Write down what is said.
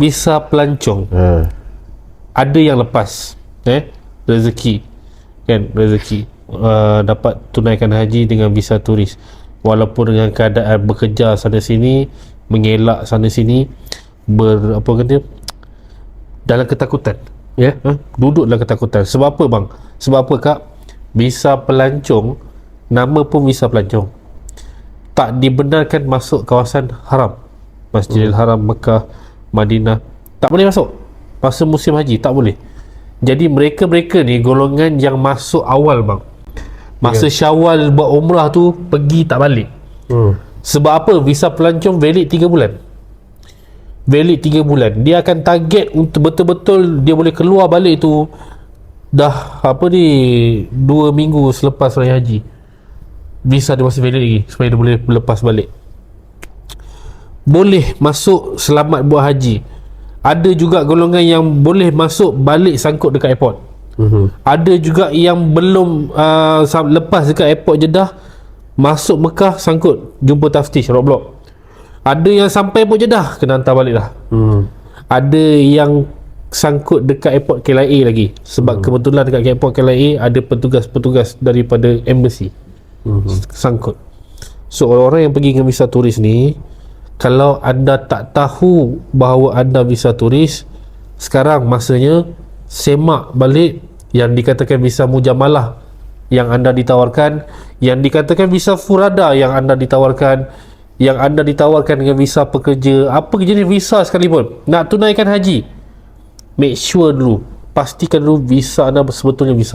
visa pelancong, ada yang lepas rezeki kan, dapat tunaikan haji dengan visa turis, walaupun dengan keadaan bekerja sana sini, mengelak sana sini, dalam ketakutan, duduk dalam ketakutan. Sebab apa bang? Sebab apa kak? Visa pelancong, nama pun visa pelancong, tak dibenarkan masuk kawasan haram, Masjidil Haram, Mekah, Madinah, tak boleh masuk masa musim haji, tak boleh. Jadi mereka ni golongan yang masuk awal bang, masa Syawal buat umrah tu, pergi tak balik. Sebab apa? Visa pelancong valid 3 bulan. Dia akan target untuk betul-betul dia boleh keluar balik tu dah 2 minggu selepas raya haji. Visa dia masih valid lagi supaya dia boleh lepas balik. Boleh masuk selamat buat haji. Ada juga golongan yang boleh masuk balik sangkut dekat airport. Ada juga yang belum lepas dekat airport Jeddah, masuk Mekah sangkut jumpa taftish roadblock. Ada yang sampai airport Jeddah kena hantar balik dah. Ada yang sangkut dekat airport KLIA lagi, sebab kebetulan dekat airport KLIA ada petugas-petugas daripada embassy sangkut. So orang yang pergi dengan visa turis ni, kalau anda tak tahu bahawa anda visa turis, sekarang masanya semak balik yang dikatakan visa mujamalah yang anda ditawarkan, yang dikatakan visa furada yang anda ditawarkan, yang anda ditawarkan dengan visa pekerja, apa jenis visa sekalipun, nak tunaikan haji, make sure dulu, pastikan dulu visa anda sebetulnya visa